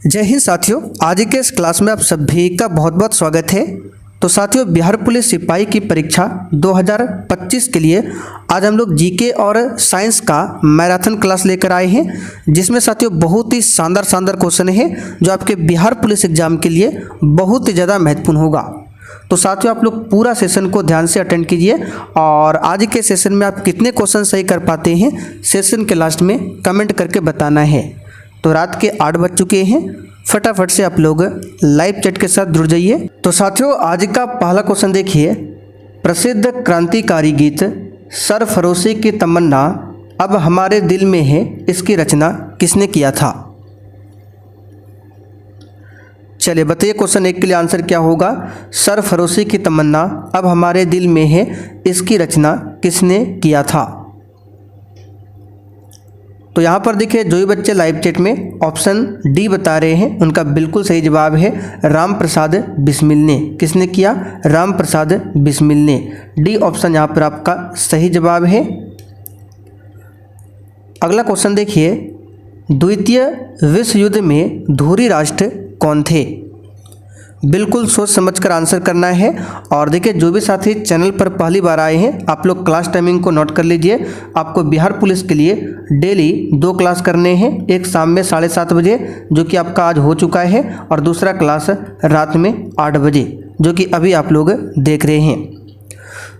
जय हिंद साथियों, आज के इस क्लास में आप सभी का बहुत बहुत स्वागत है। तो साथियों, बिहार पुलिस सिपाही की परीक्षा 2025 के लिए आज हम लोग जीके और साइंस का मैराथन क्लास लेकर आए हैं, जिसमें साथियों बहुत ही शानदार क्वेश्चन है जो आपके बिहार पुलिस एग्जाम के लिए बहुत ही ज़्यादा महत्वपूर्ण होगा। तो साथियों, आप लोग पूरा सेशन को ध्यान से अटेंड कीजिए और आज के सेशन में आप कितने क्वेश्चन सही कर पाते हैं सेशन के लास्ट में कमेंट करके बताना है। तो रात के 8 बज चुके हैं, फटाफट से आप लोग लाइव चैट के साथ जुड़ जाइए। तो साथियों, आज का पहला क्वेश्चन देखिए। प्रसिद्ध क्रांतिकारी गीत सरफरोशी की तमन्ना अब हमारे दिल में है, इसकी रचना किसने किया था? चलिए बताइए, क्वेश्चन 1 के लिए आंसर क्या होगा? सरफरोशी की तमन्ना अब हमारे दिल में है, इसकी रचना किसने किया था? तो यहाँ पर देखिए, जो भी बच्चे लाइव चैट में ऑप्शन डी बता रहे हैं उनका बिल्कुल सही जवाब है राम प्रसाद बिस्मिल ने। किसने किया? राम प्रसाद बिस्मिल ने। डी ऑप्शन यहाँ पर आपका सही जवाब है। अगला क्वेश्चन देखिए। द्वितीय विश्व युद्ध में धुरी राष्ट्र कौन थे? बिल्कुल सोच समझकर आंसर करना है। और देखिए, जो भी साथी चैनल पर पहली बार आए हैं आप लोग क्लास टाइमिंग को नोट कर लीजिए। आपको बिहार पुलिस के लिए डेली 2 क्लास करने हैं, एक शाम में 7:30 बजे जो कि आपका आज हो चुका है, और दूसरा क्लास रात में 8 बजे जो कि अभी आप लोग देख रहे हैं।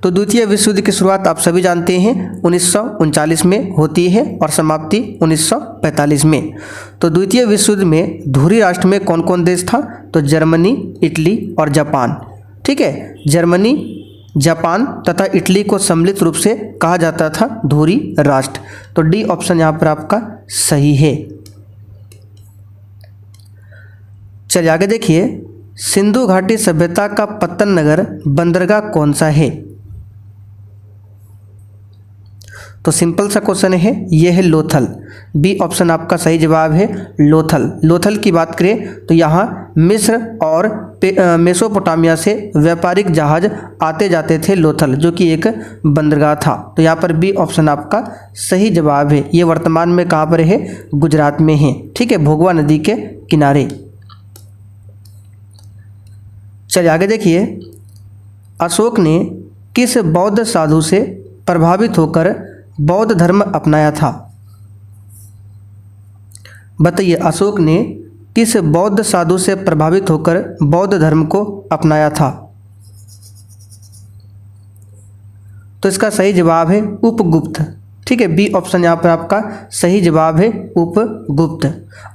तो द्वितीय विश्व युद्ध की शुरुआत आप सभी जानते हैं 1939 में होती है और समाप्ति 1945 में। तो द्वितीय विश्व युद्ध में धुरी राष्ट्र में कौन कौन देश था? तो जर्मनी, इटली और जापान। ठीक है, जर्मनी, जापान तथा इटली को सम्मिलित रूप से कहा जाता था धुरी राष्ट्र। तो डी ऑप्शन यहाँ पर आपका सही है। चलिए आगे देखिए। सिंधु घाटी सभ्यता का पत्तन नगर बंदरगाह कौन सा है? तो सिंपल सा क्वेश्चन है, यह है लोथल। बी ऑप्शन आपका सही जवाब है लोथल। लोथल की बात करें तो यहाँ मिस्र और मेसोपोटामिया से व्यापारिक जहाज आते जाते थे लोथल, जो कि एक बंदरगाह था। तो यहाँ पर बी ऑप्शन आपका सही जवाब है। ये वर्तमान में कहाँ पर है? गुजरात में है। ठीक है, भोगवा नदी के किनारे। चलिए आगे देखिए। अशोक ने किस बौद्ध साधु से प्रभावित होकर बौद्ध धर्म अपनाया था? बताइए, अशोक ने किस बौद्ध साधु से प्रभावित होकर बौद्ध धर्म को अपनाया था? तो इसका सही जवाब है उपगुप्त। ठीक है, बी ऑप्शन यहाँ पर आपका सही जवाब है उपगुप्त।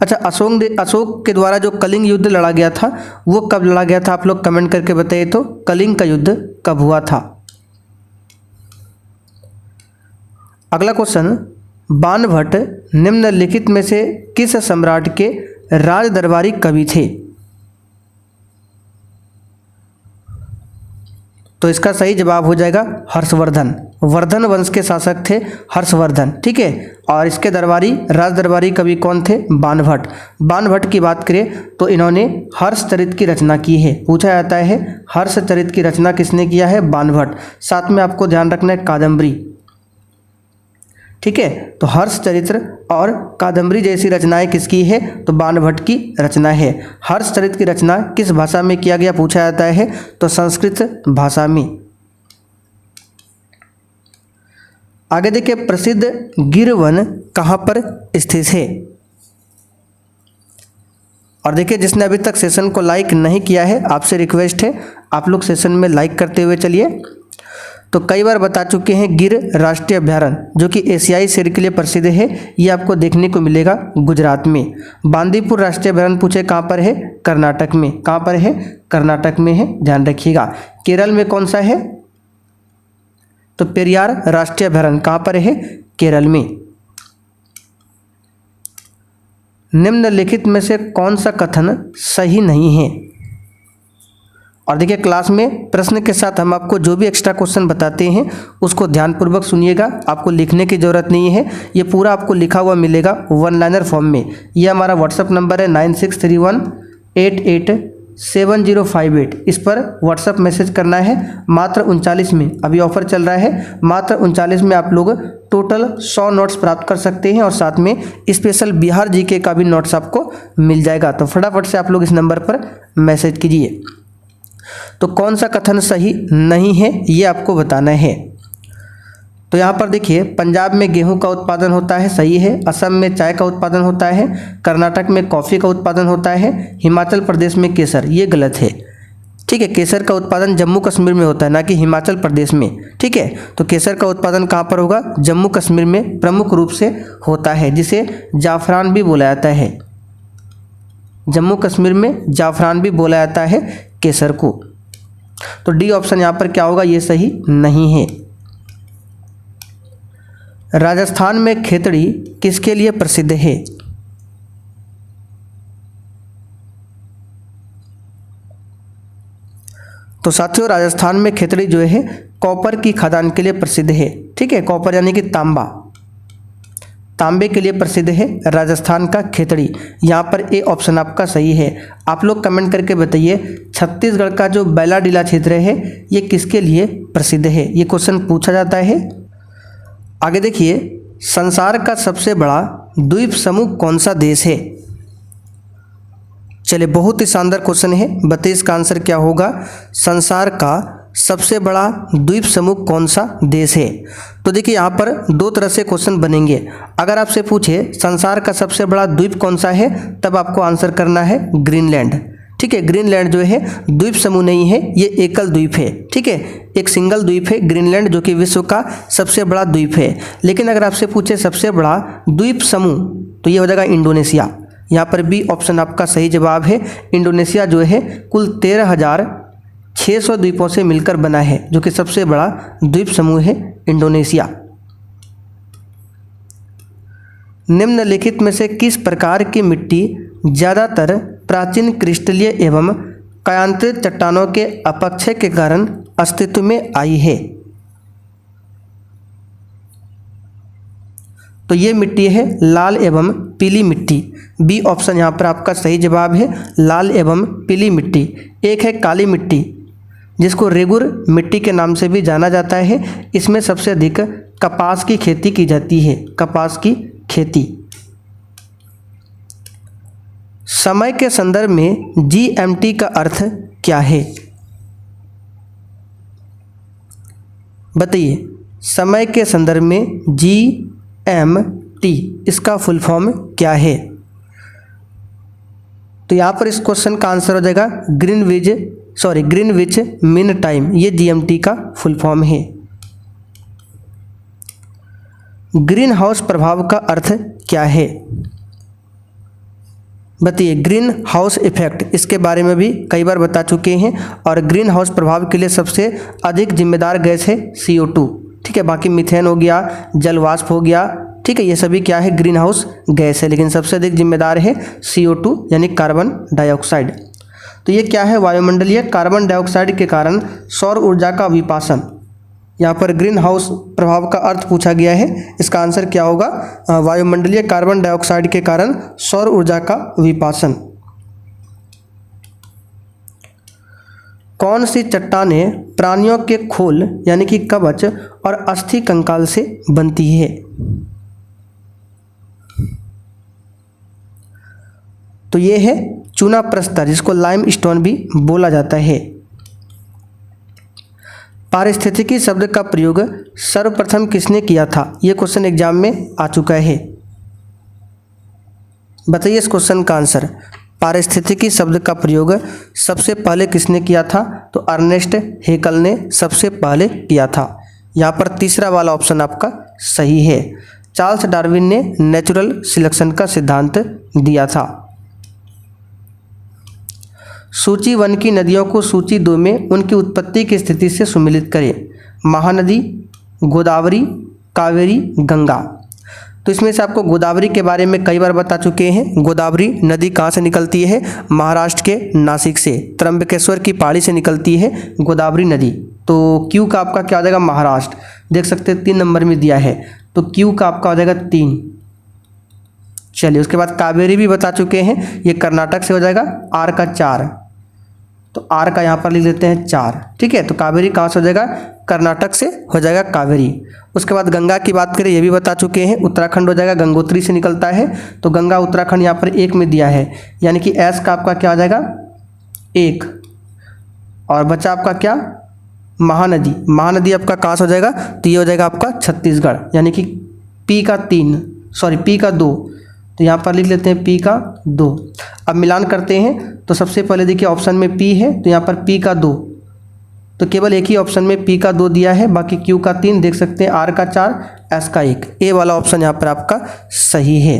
अच्छा, अशोक के द्वारा जो कलिंग युद्ध लड़ा गया था वो कब लड़ा गया था? आप लोग कमेंट करके बताइए तो कलिंग का युद्ध कब हुआ था? अगला क्वेश्चन। बाणभट्ट निम्नलिखित में से किस सम्राट के राज दरबारी कवि थे? तो इसका सही जवाब हो जाएगा हर्षवर्धन। वर्धन वंश के शासक थे हर्षवर्धन। ठीक है, और इसके दरबारी राज दरबारी कवि कौन थे? बाणभट्ट। बाणभट्ट की बात करें तो इन्होंने हर्षचरित की रचना की है। पूछा जाता है हर्षचरित की रचना किसने किया है? बाणभट्ट। साथ में आपको ध्यान रखना है कादम्बरी। ठीक है, तो हर्षचरित्र और कादम्बरी जैसी रचनाएं किसकी है? तो बाणभट्ट की रचना है। हर्षचरित की रचना किस भाषा में किया गया पूछा जाता है? तो संस्कृत भाषा में। आगे देखिए, प्रसिद्ध गिर वन कहाँ पर स्थित है? और देखिए, जिसने अभी तक सेशन को लाइक नहीं किया है आपसे रिक्वेस्ट है आप लोग सेशन में लाइक करते हुए चलिए। तो कई बार बता चुके हैं, गिर राष्ट्रीय अभ्यारण्य जो कि एशियाई शेर के लिए प्रसिद्ध है, ये आपको देखने को मिलेगा गुजरात में। बांदीपुर राष्ट्रीय अभ्यारण्य पूछे कहाँ पर है? कर्नाटक में। कहाँ पर है? कर्नाटक में है, ध्यान रखिएगा। केरल में कौन सा है? तो पेरियार राष्ट्रीय अभ्यारण्य कहाँ पर है? केरल में। निम्नलिखित में से कौन सा कथन सही नहीं है? और देखिए, क्लास में प्रश्न के साथ हम आपको जो भी एक्स्ट्रा क्वेश्चन बताते हैं उसको ध्यानपूर्वक सुनिएगा। आपको लिखने की ज़रूरत नहीं है, ये पूरा आपको लिखा हुआ मिलेगा 1 लाइनर फॉर्म में। ये हमारा व्हाट्सअप नंबर है 963188 7058 इस पर व्हाट्सअप मैसेज करना है। मात्र 39 में अभी ऑफर चल रहा है, मात्र 39 में आप लोग टोटल 100 नोट्स प्राप्त कर सकते हैं और साथ में स्पेशल बिहार जीके का भी नोट्स आपको मिल जाएगा। तो फटाफट से आप लोग इस नंबर पर मैसेज कीजिए। तो कौन सा कथन सही नहीं है ये आपको बताना है। तो यहाँ पर देखिए, पंजाब में गेहूं का उत्पादन होता है, सही है। असम में चाय का उत्पादन होता है, कर्नाटक में कॉफ़ी का उत्पादन होता है, हिमाचल प्रदेश में केसर, ये गलत है। ठीक है, केसर का उत्पादन जम्मू कश्मीर में होता है, ना कि हिमाचल प्रदेश में। ठीक है, तो केसर का उत्पादन कहाँ पर होगा? जम्मू कश्मीर में प्रमुख रूप से होता है, जिसे जाफरान भी बोला जाता है। जम्मू कश्मीर में जाफरान भी बोला जाता है केसर को। तो डी ऑप्शन यहाँ पर क्या होगा? ये सही नहीं है। राजस्थान में खेतड़ी किसके लिए प्रसिद्ध है? तो साथियों, राजस्थान में खेतड़ी जो है कॉपर की खदान के लिए प्रसिद्ध है। ठीक है, कॉपर यानी कि तांबा, तांबे के लिए प्रसिद्ध है राजस्थान का खेतड़ी। यहाँ पर ए ऑप्शन आपका सही है। आप लोग कमेंट करके बताइए, छत्तीसगढ़ का जो बैलाडीला क्षेत्र है ये किसके लिए प्रसिद्ध है? ये क्वेश्चन पूछा जाता है। आगे देखिए, संसार का सबसे बड़ा द्वीप समूह कौन सा देश है? चलिए, बहुत ही शानदार क्वेश्चन है, बताइए इसका आंसर क्या होगा। संसार का सबसे बड़ा द्वीप समूह कौन सा देश है? तो देखिए, यहाँ पर दो तरह से क्वेश्चन बनेंगे। अगर आपसे पूछे संसार का सबसे बड़ा द्वीप कौन सा है, तब आपको आंसर करना है ग्रीनलैंड। ठीक है, ग्रीनलैंड जो है द्वीप समूह नहीं है, ये एकल द्वीप है। ठीक है, एक सिंगल द्वीप है ग्रीनलैंड, जो कि विश्व का सबसे बड़ा द्वीप है। लेकिन अगर आपसे पूछे सबसे बड़ा द्वीप समूह, तो ये हो जाएगा इंडोनेशिया। यहाँ पर बी ऑप्शन आपका सही जवाब है। इंडोनेशिया जो है कुल 13,600 द्वीपों से मिलकर बना है, जो कि सबसे बड़ा द्वीप समूह है इंडोनेशिया। निम्नलिखित में से किस प्रकार की मिट्टी ज़्यादातर प्राचीन क्रिस्टलीय एवं कायांतरित चट्टानों के अपक्षय के कारण अस्तित्व में आई है? तो ये मिट्टी है लाल एवं पीली मिट्टी। बी ऑप्शन यहाँ पर आपका सही जवाब है, लाल एवं पीली मिट्टी। एक है काली मिट्टी, जिसको रेगुर मिट्टी के नाम से भी जाना जाता है। इसमें सबसे अधिक कपास की खेती की जाती है, कपास की खेती। समय के संदर्भ में GMT का अर्थ क्या है? बताइए, समय के संदर्भ में GMT इसका फुल फॉर्म क्या है? तो यहाँ पर इस क्वेश्चन का आंसर हो जाएगा ग्रीनविच मीन टाइम। ये GMT का फुल फॉर्म है। ग्रीन हाउस प्रभाव का अर्थ क्या है? बताइए, ग्रीन हाउस इफेक्ट, इसके बारे में भी कई बार बता चुके हैं। और ग्रीन हाउस प्रभाव के लिए सबसे अधिक जिम्मेदार गैस है CO2। ठीक है, बाकी मीथेन हो गया, जल वाष्प हो गया, ठीक है, ये सभी क्या है? ग्रीन हाउस गैस है। लेकिन सबसे अधिक जिम्मेदार है CO2 यानी कार्बन डाइऑक्साइड। तो ये क्या है? वायुमंडलीय कार्बन डाइऑक्साइड के कारण सौर ऊर्जा का विपासन। यहाँ पर ग्रीन हाउस प्रभाव का अर्थ पूछा गया है, इसका आंसर क्या होगा? वायुमंडलीय कार्बन डाइऑक्साइड के कारण सौर ऊर्जा का विपासन। कौन सी चट्टानें प्राणियों के खोल यानी कि कवच और अस्थि कंकाल से बनती है? तो ये है चूना प्रस्तर, जिसको लाइम स्टोन भी बोला जाता है। पारिस्थितिकी शब्द का प्रयोग सर्वप्रथम किसने किया था? ये क्वेश्चन एग्जाम में आ चुका है। बताइए इस क्वेश्चन का आंसर। पारिस्थितिकी शब्द का प्रयोग सबसे पहले किसने किया था? तो अर्नेस्ट हेकल ने सबसे पहले किया था। यहाँ पर तीसरा वाला ऑप्शन आपका सही है। चार्ल्स डार्विन ने नेचुरल सिलेक्शन का सिद्धांत दिया था। सूची 1 की नदियों को सूची 2 में उनकी उत्पत्ति की स्थिति से सुमेलित करें। महानदी, गोदावरी, कावेरी, गंगा। तो इसमें से आपको गोदावरी के बारे में कई बार बता चुके हैं। गोदावरी नदी कहाँ से निकलती है? महाराष्ट्र के नासिक से, त्र्यंबकेश्वर की पहाड़ी से निकलती है गोदावरी नदी। तो क्यू का आपका क्या हो जाएगा? महाराष्ट्र। देख सकते हैं 3 नंबर में दिया है, तो क्यू का आपका हो जाएगा 3। चलिए, उसके बाद कावेरी भी बता चुके हैं, ये कर्नाटक से हो जाएगा, R का 4। तो आर का यहाँ पर लिख लेते हैं 4। ठीक है, तो कावेरी कहाँ से हो जाएगा, कर्नाटक से हो जाएगा कावेरी। उसके बाद गंगा की बात करें, ये भी बता चुके हैं, उत्तराखंड हो जाएगा, गंगोत्री से निकलता है, तो गंगा उत्तराखंड यहाँ पर 1 में दिया है, यानी कि एस का आपका क्या हो जाएगा 1। और बचा आपका क्या, महानदी। महानदी आपका कहाँ से हो जाएगा, तो ये हो जाएगा आपका छत्तीसगढ़, यानी कि पी का 2, तो यहाँ पर लिख लेते हैं पी का 2। अब मिलान करते हैं, तो सबसे पहले देखिए ऑप्शन में पी है, तो यहाँ पर पी का 2, तो केवल एक ही ऑप्शन में पी का 2 दिया है, बाकी क्यू का 3 देख सकते हैं, आर का 4, एस का 1। ए वाला ऑप्शन यहाँ पर आपका सही है।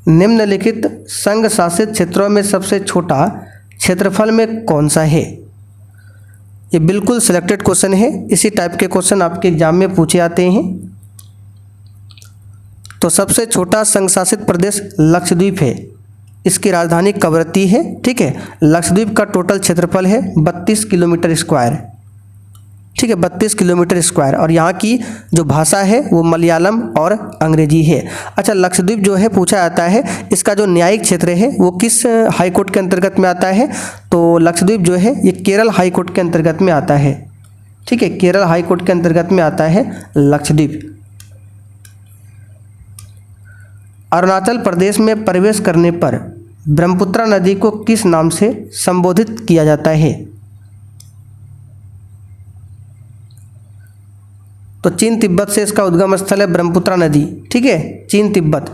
निम्नलिखित संघ शासित क्षेत्रों में सबसे छोटा क्षेत्रफल में कौन सा है। ये बिल्कुल सिलेक्टेड क्वेश्चन है, इसी टाइप के क्वेश्चन आपके एग्जाम में पूछे आते हैं। तो सबसे छोटा संघ शासित प्रदेश लक्षद्वीप है, इसकी राजधानी कवरत्ती है। ठीक है, लक्षद्वीप का टोटल क्षेत्रफल है 32 किलोमीटर स्क्वायर। ठीक है, 32 किलोमीटर स्क्वायर, और यहाँ की जो भाषा है वो मलयालम और अंग्रेजी है। अच्छा, लक्षद्वीप जो है पूछा जाता है, इसका जो न्यायिक क्षेत्र है वो किस हाई कोर्ट के अंतर्गत में आता है, तो लक्षद्वीप जो है ये केरल हाई कोर्ट के अंतर्गत में आता है। ठीक है, केरल हाई कोर्ट के अंतर्गत में आता है लक्षद्वीप। अरुणाचल प्रदेश में प्रवेश करने पर ब्रह्मपुत्र नदी को किस नाम से संबोधित किया जाता है। तो चीन तिब्बत से इसका उद्गम स्थल है ब्रह्मपुत्र नदी। ठीक है, चीन तिब्बत,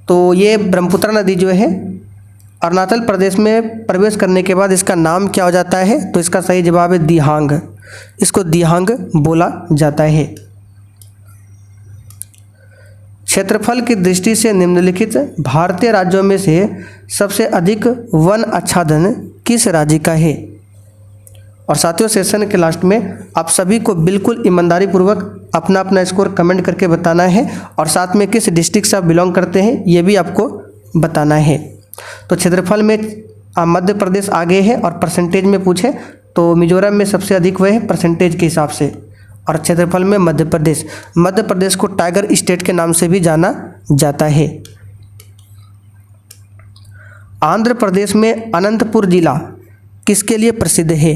तो ये ब्रह्मपुत्र नदी जो है अरुणाचल प्रदेश में प्रवेश करने के बाद इसका नाम क्या हो जाता है, तो इसका सही जवाब है दिहांग। इसको दिहांग बोला जाता है। क्षेत्रफल की दृष्टि से निम्नलिखित भारतीय राज्यों में से सबसे अधिक वन आच्छादन किस राज्य का है। और साथियों, सेशन के लास्ट में आप सभी को बिल्कुल ईमानदारी पूर्वक अपना अपना स्कोर कमेंट करके बताना है, और साथ में किस डिस्ट्रिक्ट से आप बिलोंग करते हैं ये भी आपको बताना है। तो क्षेत्रफल में मध्य प्रदेश आगे है, और परसेंटेज में पूछे तो मिजोरम में सबसे अधिक वह है परसेंटेज के हिसाब से, और क्षेत्रफल में मध्य प्रदेश को टाइगर स्टेट के नाम से भी जाना जाता है। आंध्र प्रदेश में अनंतपुर जिला किसके लिए प्रसिद्ध है।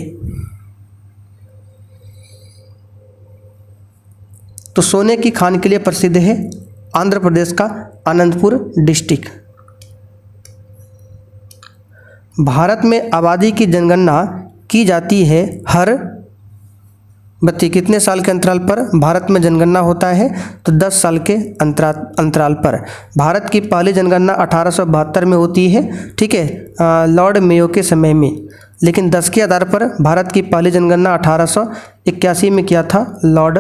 तो सोने की खान के लिए प्रसिद्ध है आंध्र प्रदेश का अनंतपुर डिस्ट्रिक्ट। भारत में आबादी की जनगणना की जाती है हर बत्ती कितने साल के अंतराल पर भारत में जनगणना होता है, तो 10 साल के अंतराल पर। भारत की पहली जनगणना 1872 में होती है। ठीक है, लॉर्ड मेयो के समय में, लेकिन 10 के आधार पर भारत की पहली जनगणना 1881 में किया था लॉर्ड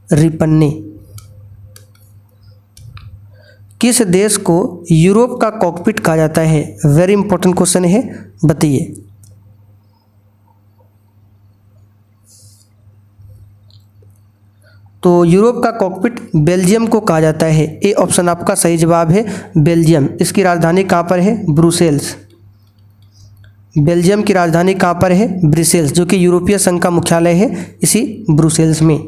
रिपन ने। किस देश को यूरोप का कॉकपिट कहा जाता है, वेरी इंपॉर्टेंट क्वेश्चन है, बताइए। तो यूरोप का कॉकपिट बेल्जियम को कहा जाता है। ए ऑप्शन आपका सही जवाब है, बेल्जियम। इसकी राजधानी कहाँ पर है, ब्रुसेल्स। बेल्जियम की राजधानी कहाँ पर है, ब्रुसेल्स, जो कि यूरोपीय संघ का मुख्यालय है इसी ब्रुसेल्स में।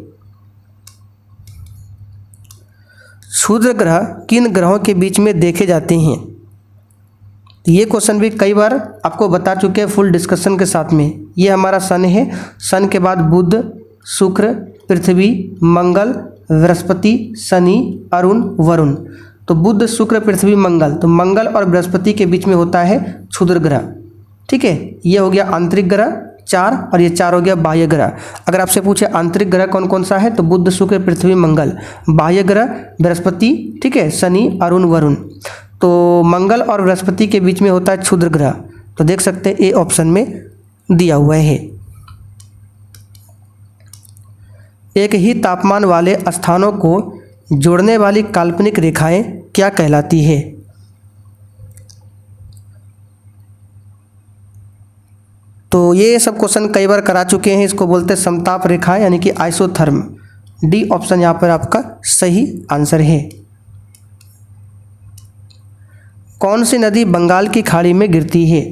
क्षुद्र ग्रह किन ग्रहों के बीच में देखे जाते हैं। ये क्वेश्चन भी कई बार आपको बता चुके हैं फुल डिस्कशन के साथ में। ये हमारा सन है, सन के बाद बुध, शुक्र, पृथ्वी, मंगल, बृहस्पति, शनि, अरुण, वरुण। तो बुध, शुक्र, पृथ्वी, मंगल, तो मंगल और बृहस्पति के बीच में होता है क्षुद्र ग्रह। ठीक है, ये हो गया आंतरिक ग्रह 4, और ये 4 हो गया बाह्य ग्रह। अगर आपसे पूछे आंतरिक ग्रह कौन कौन सा है, तो बुध, शुक्र, पृथ्वी, मंगल। बाह्य ग्रह बृहस्पति, ठीक है, शनि, अरुण, वरुण। तो मंगल और बृहस्पति के बीच में होता है क्षुद्र ग्रह, तो देख सकते हैं ए ऑप्शन में दिया हुआ है। एक ही तापमान वाले स्थानों को जोड़ने वाली काल्पनिक रेखाएं क्या कहलाती है। तो ये सब क्वेश्चन कई बार करा चुके हैं, इसको बोलते हैं समताप रेखा, यानी कि आइसोथर्म। डी ऑप्शन यहाँ पर आपका सही आंसर है। कौन सी नदी बंगाल की खाड़ी में गिरती है।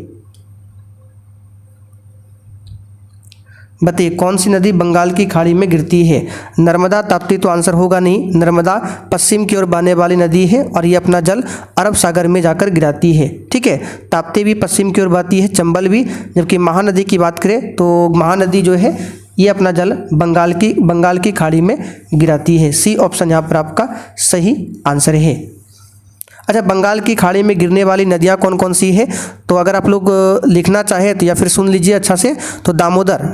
बताइए कौन सी नदी बंगाल की खाड़ी में गिरती है? नर्मदा, ताप्ती तो आंसर होगा नहीं। नर्मदा पश्चिम की ओर बहने वाली नदी है और ये अपना जल अरब सागर में जाकर गिराती है। ठीक है, ताप्ती भी पश्चिम की ओर बहती है, चंबल भी। जबकि महानदी की बात करें तो महानदी जो है ये अपना जल बंगाल की खाड़ी में गिराती है। सी ऑप्शन यहाँ पर आपका सही आंसर है। अच्छा, बंगाल की खाड़ी में गिरने वाली नदियाँ कौन कौन सी है? तो अगर आप लोग लिखना चाहें तो या फिर सुन लीजिए अच्छा से, तो दामोदर,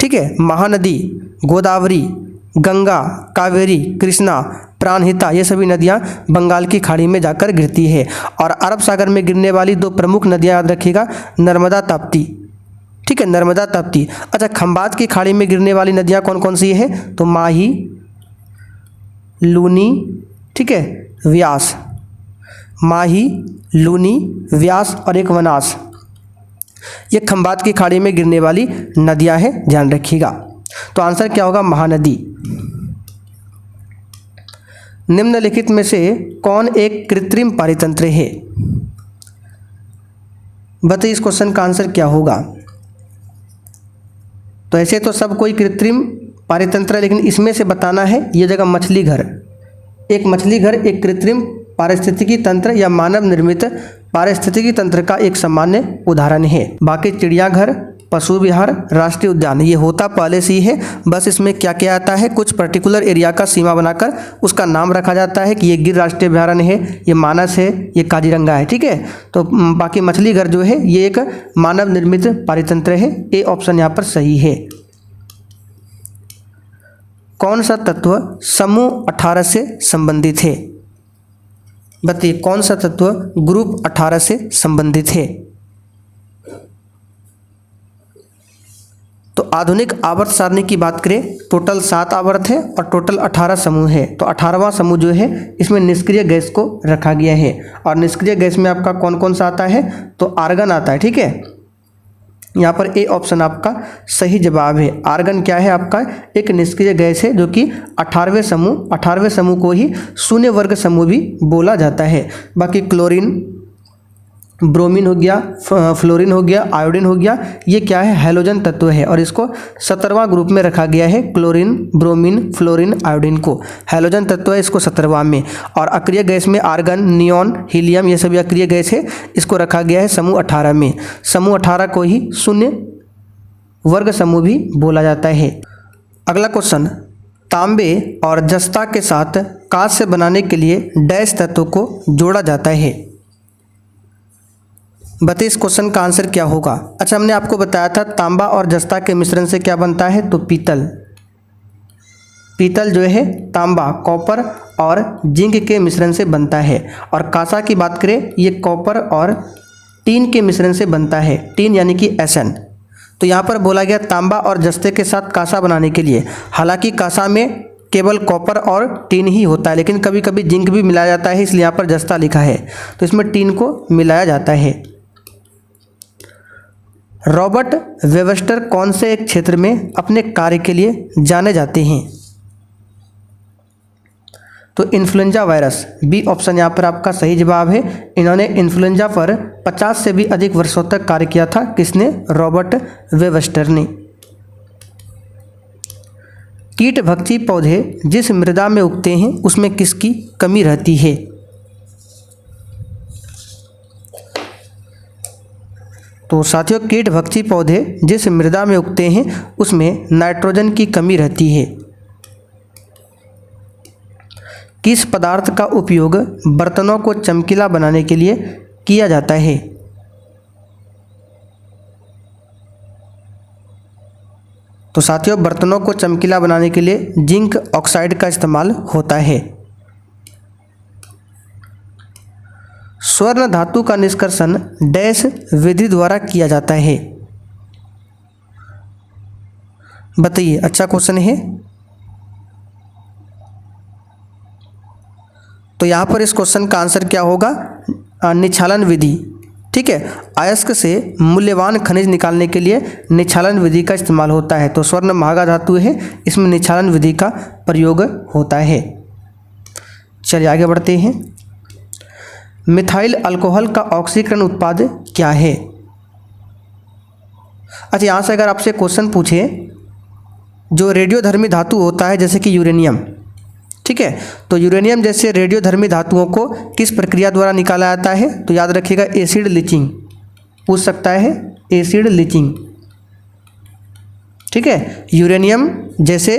ठीक है, महानदी, गोदावरी, गंगा, कावेरी, कृष्णा, प्राणहिता, ये सभी नदियाँ बंगाल की खाड़ी में जाकर गिरती है। और अरब सागर में गिरने वाली दो प्रमुख नदियाँ याद रखिएगा, नर्मदा, ताप्ती। ठीक है, नर्मदा, ताप्ती। अच्छा, खंबात की खाड़ी में गिरने वाली नदियाँ कौन कौन सी है? तो माही, लूनी, ठीक है, व्यास। माही, लूनी, व्यास और एक वनास, ये खंबात की खाड़ी में गिरने वाली नदियां हैं, ध्यान रखिएगा। तो आंसर क्या होगा? महानदी। निम्नलिखित में से कौन एक कृत्रिम पारितंत्र है? बताइए इस क्वेश्चन का आंसर क्या होगा? तो ऐसे तो सब कोई कृत्रिम पारितंत्र है, लेकिन इसमें से बताना है ये जगह मछली घर। एक मछली घर एक कृत्रिम पारिस्थितिकी तंत्र या मानव निर्मित पारिस्थितिकी तंत्र का एक सामान्य उदाहरण है। बाकी चिड़ियाघर, पशु विहार, राष्ट्रीय उद्यान ये होता पहले से ही है, बस इसमें क्या क्या आता है, कुछ पर्टिकुलर एरिया का सीमा बनाकर उसका नाम रखा जाता है कि ये गिर राष्ट्रीय अभयारण्य है, ये मानस है, ये काजीरंगा है। ठीक है, तो बाकी मछली घर जो है ये एक मानव निर्मित पारितंत्र है। ए ऑप्शन यहाँ पर सही है। कौन सा तत्व समूह 18 से संबंधित है? बताइए कौन सा तत्व ग्रुप 18 से संबंधित है? तो आधुनिक आवर्त सारणी की बात करें, टोटल 7 आवर्त है और टोटल 18 समूह है। तो 18वां समूह जो है इसमें निष्क्रिय गैस को रखा गया है। और निष्क्रिय गैस में आपका कौन कौन सा आता है? तो आर्गन आता है। ठीक है, यहाँ पर ए ऑप्शन आपका सही जवाब है। आर्गन क्या है? आपका एक निष्क्रिय गैस है जो कि 18वें समूह को ही शून्य वर्ग समूह भी बोला जाता है। बाकी क्लोरीन, ब्रोमीन हो गया, फ्लोरीन हो गया, आयोडीन हो गया, ये क्या है? हैलोजन तत्व है और इसको 17वां ग्रुप में रखा गया है। क्लोरीन, ब्रोमीन, फ्लोरीन, आयोडीन को हैलोजन तत्व है, इसको 17वां में। और अक्रिय गैस में आर्गन, नियॉन, हीलियम ये सभी अक्रिय गैस है, इसको रखा गया है समूह 18 में। समूह 18 को ही शून्य वर्ग समूह भी बोला जाता है। अगला क्वेश्चन, तांबे और जस्ता के साथ कांस्य बनाने के लिए डैश तत्व को जोड़ा जाता है। बताइए इस क्वेश्चन का आंसर क्या होगा? अच्छा, हमने आपको बताया था तांबा और जस्ता के मिश्रण से क्या बनता है? तो पीतल। पीतल जो है तांबा, कॉपर और जिंक के मिश्रण से बनता है। और कांसा की बात करें, ये कॉपर और टीन के मिश्रण से बनता है। टीन यानी कि एसन। तो यहाँ पर बोला गया तांबा और जस्ते के साथ कांसा बनाने के लिए। हालांकि कांसा में केवल कॉपर और टीन ही होता है, लेकिन कभी कभी जिंक भी मिलाया जाता है, इसलिए यहाँ पर जस्ता लिखा है। तो इसमें टीन को मिलाया जाता है। रॉबर्ट वेबस्टर कौन से एक क्षेत्र में अपने कार्य के लिए जाने जाते हैं? तो इन्फ्लुएंजा वायरस, बी ऑप्शन यहाँ पर आपका सही जवाब है। इन्होंने इन्फ्लुएंजा पर 50 से भी अधिक वर्षों तक कार्य किया था। किसने? रॉबर्ट वेबस्टर ने। कीट भक्षी पौधे जिस मृदा में उगते हैं उसमें किसकी कमी रहती है? तो साथियों, कीट भक्षी पौधे जिस मृदा में उगते हैं उसमें नाइट्रोजन की कमी रहती है। किस पदार्थ का उपयोग बर्तनों को चमकीला बनाने के लिए किया जाता है? तो साथियों, बर्तनों को चमकीला बनाने के लिए जिंक ऑक्साइड का इस्तेमाल होता है। स्वर्ण धातु का निष्कर्षण डैश विधि द्वारा किया जाता है। बताइए, अच्छा क्वेश्चन है। तो यहाँ पर इस क्वेश्चन का आंसर क्या होगा? निच्छालन विधि। ठीक है, अयस्क से मूल्यवान खनिज निकालने के लिए निच्छालन विधि का इस्तेमाल होता है। तो स्वर्ण महंगा धातु है, इसमें निच्छालन विधि का प्रयोग होता है। चलिए आगे बढ़ते हैं। मिथाइल अल्कोहल का ऑक्सीकरण उत्पाद क्या है? अच्छा, यहाँ से अगर आपसे क्वेश्चन पूछे जो रेडियोधर्मी धातु होता है जैसे कि यूरेनियम, ठीक है, तो यूरेनियम जैसे रेडियोधर्मी धातुओं को किस प्रक्रिया द्वारा निकाला जाता है? तो याद रखिएगा एसिड लीचिंग, पूछ सकता है एसिड लीचिंग, ठीक है। यूरेनियम जैसे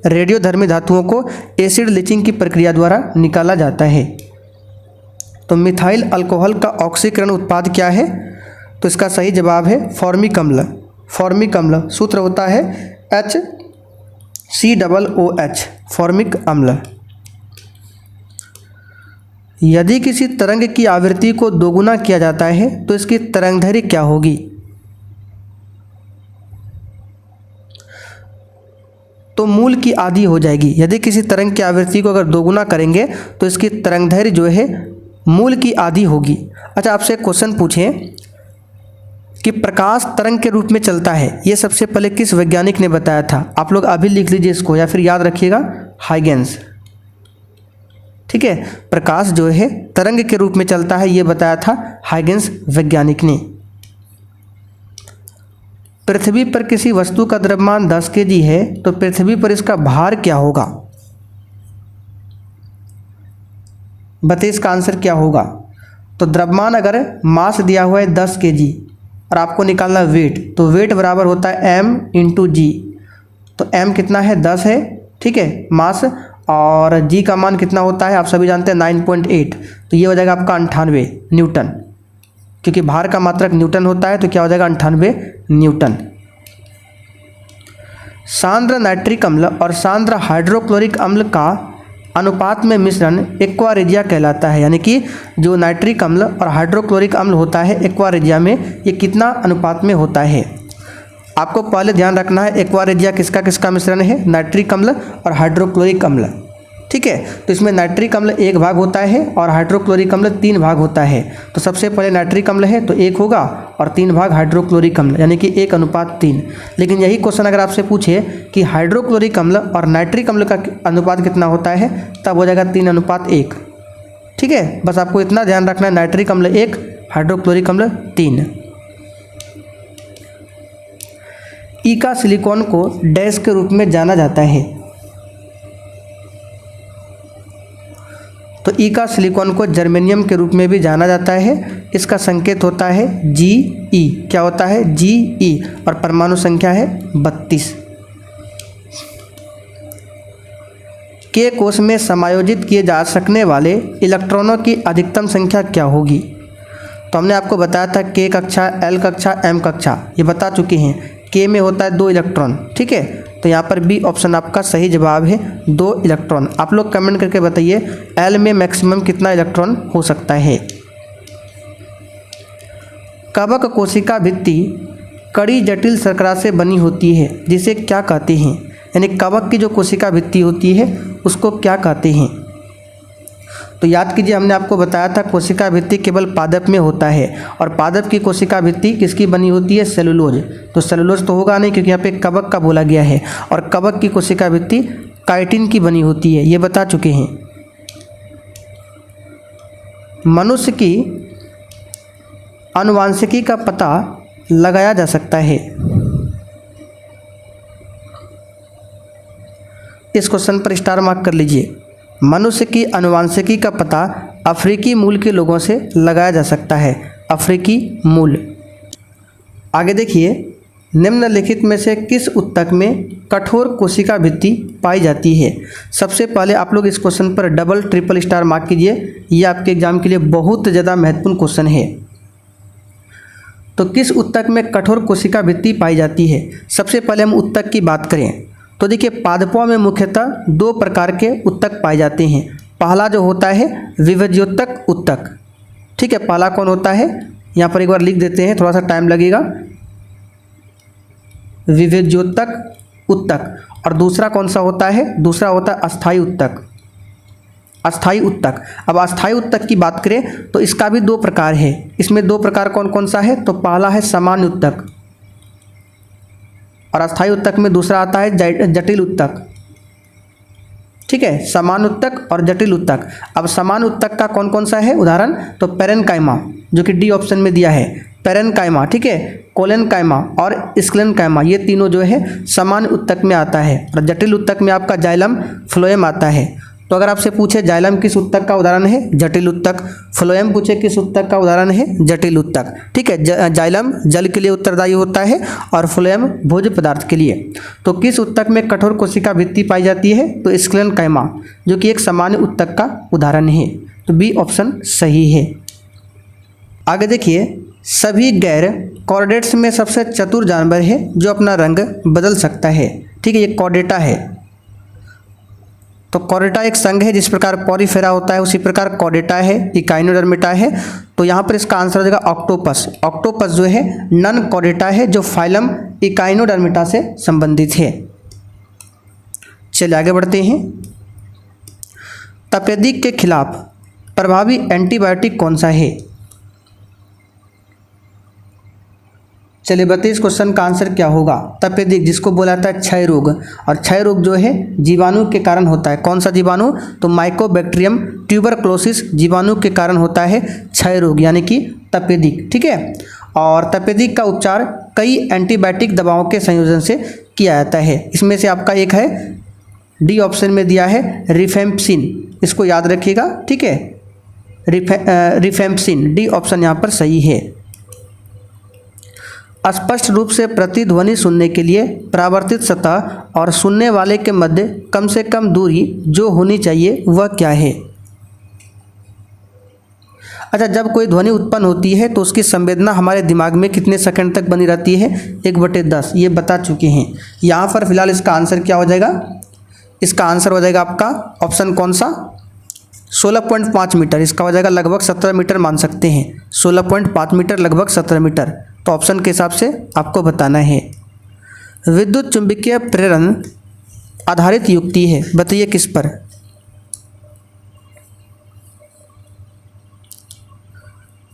रेडियोधर्मी धातुओं को एसिड लीचिंग की प्रक्रिया द्वारा निकाला जाता है। तो मिथाइल अल्कोहल का ऑक्सीकरण उत्पाद क्या है? तो इसका सही जवाब है फॉर्मिक अम्ल। फॉर्मिक अम्ल सूत्र होता है HCOOH, फॉर्मिक अम्ल। यदि किसी तरंग की आवृत्ति को दोगुना किया जाता है तो इसकी तरंगदैर्घ्य क्या होगी? तो मूल की आधी हो जाएगी। यदि किसी तरंग की आवृत्ति को अगर दोगुना करेंगे तो इसकी तरंगदैर्घ्य जो है मूल की आधी होगी। अच्छा, आपसे एक क्वेश्चन पूछें कि प्रकाश तरंग के रूप में चलता है, ये सबसे पहले किस वैज्ञानिक ने बताया था? आप लोग अभी लिख लीजिए इसको या फिर याद रखिएगा, हाइगेंस, ठीक है। प्रकाश जो है तरंग के रूप में चलता है, ये बताया था हाइगेंस वैज्ञानिक ने। पृथ्वी पर किसी वस्तु का द्रव्यमान 10 kg है तो पृथ्वी पर इसका भार क्या होगा? बताइए इसका आंसर क्या होगा? तो द्रव्यमान अगर मास दिया हुआ है 10 kg और आपको निकालना वेट, तो वेट बराबर होता है m × g। तो m कितना है? 10 है, ठीक है, मास, और g का मान कितना होता है? आप सभी जानते हैं 9.8, तो ये हो जाएगा आपका 98 न्यूटन, क्योंकि भार का मात्रक न्यूटन होता है, तो क्या हो जाएगा 98 न्यूटन। सांद्र नाइट्रिक अम्ल और सांद्र हाइड्रोक्लोरिक अम्ल का अनुपात में मिश्रण एक्वा रेजिया कहलाता है। यानी कि जो नाइट्रिक अम्ल और हाइड्रोक्लोरिक अम्ल होता है एक्वा रेजिया में, ये कितना अनुपात में होता है? आपको पहले ध्यान रखना है एक्वा रेजिया किसका किसका मिश्रण है? नाइट्रिक अम्ल और हाइड्रोक्लोरिक अम्ल, ठीक है। तो इसमें नाइट्रिक अम्ल 1 भाग होता है और हाइड्रोक्लोरिक अम्ल 3 भाग होता है। तो सबसे पहले नाइट्रिक अम्ल है तो 1 होगा और 3 भाग हाइड्रोक्लोरिक अम्ल, यानी कि 1:3। लेकिन यही क्वेश्चन अगर आपसे पूछे कि हाइड्रोक्लोरिक अम्ल और नाइट्रिक अम्ल का अनुपात कितना होता है, तब हो जाएगा 3:1, ठीक है। बस आपको इतना ध्यान रखना है, नाइट्रिक अम्ल 1, हाइड्रोक्लोरिक अम्ल 3। ई का सिलिकॉन को डैश के रूप में जाना जाता है। तो ई का सिलिकॉन को जर्मेनियम के रूप में भी जाना जाता है। इसका संकेत होता है Ge, क्या होता है? Ge, और परमाणु संख्या है 32। के कोश में समायोजित किए जा सकने वाले इलेक्ट्रॉनों की अधिकतम संख्या क्या होगी? तो हमने आपको बताया था के कक्षा, एल कक्षा, एम कक्षा, ये बता चुके हैं। के में होता है 2 इलेक्ट्रॉन, ठीक है, तो यहाँ पर बी ऑप्शन आपका सही जवाब है, 2 इलेक्ट्रॉन। आप लोग कमेंट करके बताइए एल में मैक्सिमम कितना इलेक्ट्रॉन हो सकता है। कवक कोशिका भित्ति कड़ी जटिल शर्करा से बनी होती है, जिसे क्या कहते हैं? यानी कवक की जो कोशिका भित्ति होती है उसको क्या कहते हैं? तो याद कीजिए, हमने आपको बताया था कोशिका भित्ति केवल पादप में होता है, और पादप की कोशिका भित्ति किसकी बनी होती है? सेलुलोज। तो सेलुलोज तो होगा नहीं, क्योंकि यहाँ पे कवक का बोला गया है, और कवक की कोशिका भित्ति काइटिन की बनी होती है, ये बता चुके हैं। मनुष्य की आनुवांशिकी का पता लगाया जा सकता है। इस क्वेश्चन पर स्टार मार्क कर लीजिए। मनुष्य की आनुवांशिकी का पता अफ्रीकी मूल के लोगों से लगाया जा सकता है। अफ्रीकी मूल। आगे देखिए, निम्नलिखित में से किस ऊतक में कठोर कोशिका भित्ति पाई जाती है? सबसे पहले आप लोग इस क्वेश्चन पर डबल ट्रिपल स्टार मार्क कीजिए, ये आपके एग्जाम के लिए बहुत ज़्यादा महत्वपूर्ण क्वेश्चन है। तो किस ऊतक में कठोर कोशिका भित्ति पाई जाती है? सबसे पहले हम ऊतक की बात करें तो देखिए, पादपों में मुख्यतः 2 प्रकार के ऊतक पाए जाते हैं। पहला जो होता है विभज्योतक ऊतक, ठीक है। पहला कौन होता है? यहाँ पर एक बार लिख देते हैं, थोड़ा सा टाइम लगेगा। विभज्योतक ऊतक। और दूसरा कौन सा होता है? दूसरा होता है अस्थायी ऊतक। अस्थायी ऊतक। अब अस्थायी ऊतक की बात करें तो इसका भी 2 प्रकार है। इसमें 2 प्रकार कौन कौन सा है? तो पहला है सामान्य ऊतक, और अस्थायी ऊतक में दूसरा आता है जटिल ऊतक, ठीक है। सामान्य ऊतक और जटिल ऊतक। अब सामान्य ऊतक का कौन कौन सा है उदाहरण? तो पेरेन्काइमा, जो कि डी ऑप्शन में दिया है, पेरेन्काइमा, ठीक है। कोलेनकाइमा और स्क्लेनकाइमा ये तीनों जो है सामान्य उत्तक में आता है, और जटिल उत्तक में आपका जाइलम फ्लोएम आता है। तो अगर आपसे पूछे जाइलम किस उत्तक का उदाहरण है, जटिल उत्तक। फ्लोएम पूछे किस उत्तक का उदाहरण है, जटिल उत्तक। ठीक है, जाइलम जल के लिए उत्तरदायी होता है और फ्लोएम भोज्य पदार्थ के लिए। तो किस उत्तक में कठोर कोशिका भित्ति पाई जाती है, तो स्क्लेनकाइमा, जो कि एक सामान्य उत्तक का उदाहरण है। तो बी ऑप्शन सही है। आगे देखिए, सभी गैर कॉर्डेट्स में सबसे चतुर जानवर है जो अपना रंग बदल सकता है। ठीक है, ये कॉर्डेटा है। तो कॉर्डेटा एक संघ है, जिस प्रकार पॉरीफेरा होता है उसी प्रकार कॉर्डेटा है, इकाइनोडर्मेटा है। तो यहाँ पर इसका आंसर हो जाएगा ऑक्टोपस। ऑक्टोपस जो है नन कॉर्डेटा है, जो फाइलम इकाइनोडर्मेटा से संबंधित है। चलिए आगे बढ़ते हैं। तपेदिक के खिलाफ प्रभावी एंटीबायोटिक कौन सा है? चलिए बताइए इस क्वेश्चन का आंसर क्या होगा। तपेदिक जिसको बोला जाता है क्षय रोग, और क्षय रोग जो है जीवाणु के कारण होता है। कौन सा जीवाणु? तो माइकोबैक्टीरियम ट्यूबरक्लोसिस जीवाणु के कारण होता है क्षय रोग, यानी कि तपेदिक। ठीक है, और तपेदिक का उपचार कई एंटीबायोटिक दवाओं के संयोजन से किया जाता है। इसमें से आपका एक है, डी ऑप्शन में दिया है रिफेम्पसिन, इसको याद रखिएगा। ठीक है, रिफेम्पसिन, डी ऑप्शन यहाँ पर सही है। स्पष्ट रूप से प्रतिध्वनि सुनने के लिए परावर्तित सतह और सुनने वाले के मध्य कम से कम दूरी जो होनी चाहिए वह क्या है? अच्छा, जब कोई ध्वनि उत्पन्न होती है तो उसकी संवेदना हमारे दिमाग में कितने सेकंड तक बनी रहती है? 1/10, ये बता चुके हैं। यहाँ पर फिलहाल इसका आंसर क्या हो जाएगा? इसका आंसर हो जाएगा आपका ऑप्शन कौन सा? 16.5 मीटर। इसका हो जाएगा लगभग 17 मीटर मान सकते हैं। 16.5 मीटर लगभग 17 मीटर। तो ऑप्शन के हिसाब से आपको बताना है। विद्युत चुंबकीय प्रेरण आधारित युक्ति है, बताइए किस पर?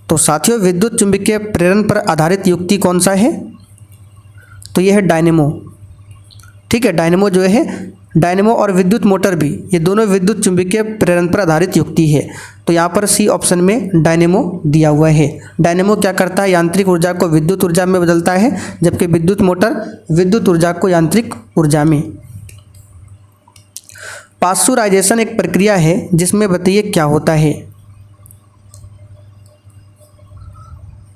तो साथियों, विद्युत चुंबकीय प्रेरण पर आधारित युक्ति कौन सा है? तो यह है डायनेमो। ठीक है, डायनेमो जो है, डायनेमो और विद्युत मोटर भी, ये दोनों विद्युत चुंबकीय प्रेरण पर आधारित युक्ति है। तो यहाँ पर सी ऑप्शन में डायनेमो दिया हुआ है। डायनेमो क्या करता है? यांत्रिक ऊर्जा को विद्युत ऊर्जा में बदलता है, जबकि विद्युत मोटर विद्युत ऊर्जा को यांत्रिक ऊर्जा में। पाश्चुराइजेशन एक प्रक्रिया है जिसमें बताइए क्या होता है?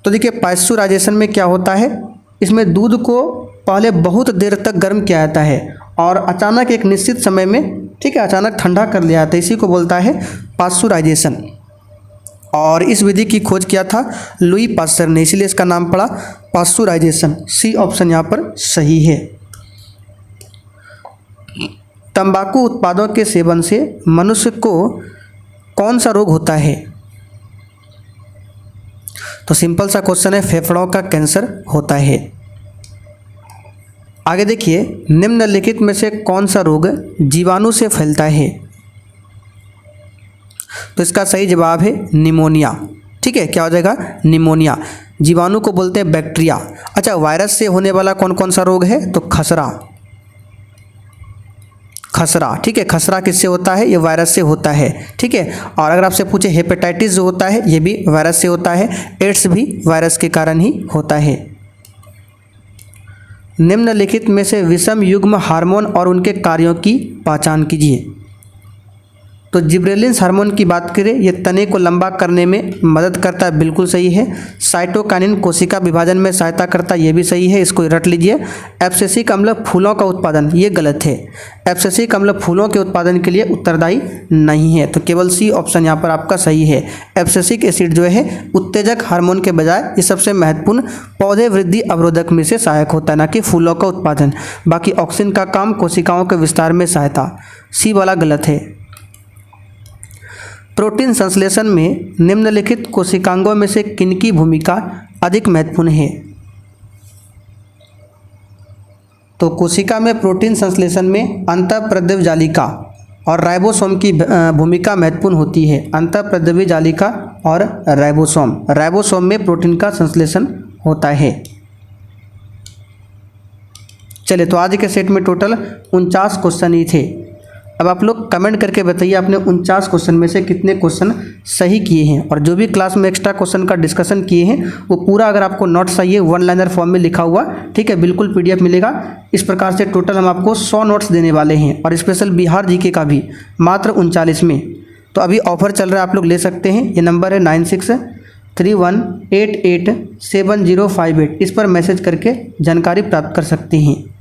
तो देखिए, पाश्चुराइजेशन में क्या होता है, इसमें दूध को पहले बहुत देर तक गर्म किया जाता है और अचानक एक निश्चित समय में, ठीक है, अचानक ठंडा कर लिया जाता है। इसी को बोलता है पाश्चुराइजेशन। और इस विधि की खोज किया था लुई पाश्चर ने, इसलिए इसका नाम पड़ा पाश्चुराइजेशन। सी ऑप्शन यहाँ पर सही है। तंबाकू उत्पादों के सेवन से मनुष्य को कौन सा रोग होता है? तो सिंपल सा क्वेश्चन है, फेफड़ों का कैंसर होता है। आगे देखिए, निम्नलिखित में से कौन सा रोग जीवाणु से फैलता है? तो इसका सही जवाब है निमोनिया। ठीक है, क्या हो जाएगा? निमोनिया। जीवाणु को बोलते हैं बैक्टीरिया। अच्छा, वायरस से होने वाला कौन कौन सा रोग है? तो खसरा। खसरा, ठीक है, खसरा किससे होता है? ये वायरस से होता है। ठीक है, और अगर आपसे पूछे हेपेटाइटिस जो होता है, ये भी वायरस से होता है। एड्स भी वायरस के कारण ही होता है। निम्नलिखित में से विषम युग्म हार्मोन और उनके कार्यों की पहचान कीजिए। तो जिब्रेलिन्स हार्मोन की बात करें, ये तने को लंबा करने में मदद करता है, बिल्कुल सही है। साइटोकाइनिन कोशिका विभाजन में सहायता करता है, ये भी सही है, इसको रट लीजिए। एब्सिसिक अम्ल फूलों का उत्पादन, ये गलत है। एब्सिसिक अम्ल फूलों के उत्पादन के लिए उत्तरदायी नहीं है, तो केवल सी ऑप्शन यहाँ पर आपका सही है। एब्सिसिक एसिड जो है उत्तेजक हार्मोन के बजाय ये सबसे महत्वपूर्ण पौधे वृद्धि अवरोधक में से सहायक होता है, ना कि फूलों का उत्पादन। बाकी ऑक्सिन का काम कोशिकाओं के विस्तार में सहायता, सी वाला गलत है। प्रोटीन संश्लेषण में निम्नलिखित कोशिकांगों में से किनकी भूमिका अधिक महत्वपूर्ण है? तो कोशिका में प्रोटीन संश्लेषण में अंतःप्रद्रव्य जालिका और राइबोसोम की भूमिका महत्वपूर्ण होती है। अंतःप्रद्रव्य जालिका और राइबोसोम, राइबोसोम में प्रोटीन का संश्लेषण होता है। चलिए, तो आज के सेट में टोटल 49 क्वेश्चन ही थे। अब आप लोग कमेंट करके बताइए आपने 49 क्वेश्चन में से कितने क्वेश्चन सही किए हैं। और जो भी क्लास में एक्स्ट्रा क्वेश्चन का डिस्कशन किए हैं वो पूरा अगर आपको नोट्स चाहिए वन लाइनर फॉर्म में लिखा हुआ, ठीक है, बिल्कुल PDF मिलेगा। इस प्रकार से टोटल हम आपको 100 नोट्स देने वाले हैं और स्पेशल बिहार GK का भी मात्र 39 में। तो अभी ऑफर चल रहा है, आप लोग ले सकते हैं। ये नंबर है 9631887058, इस पर मैसेज करके जानकारी प्राप्त कर सकते हैं।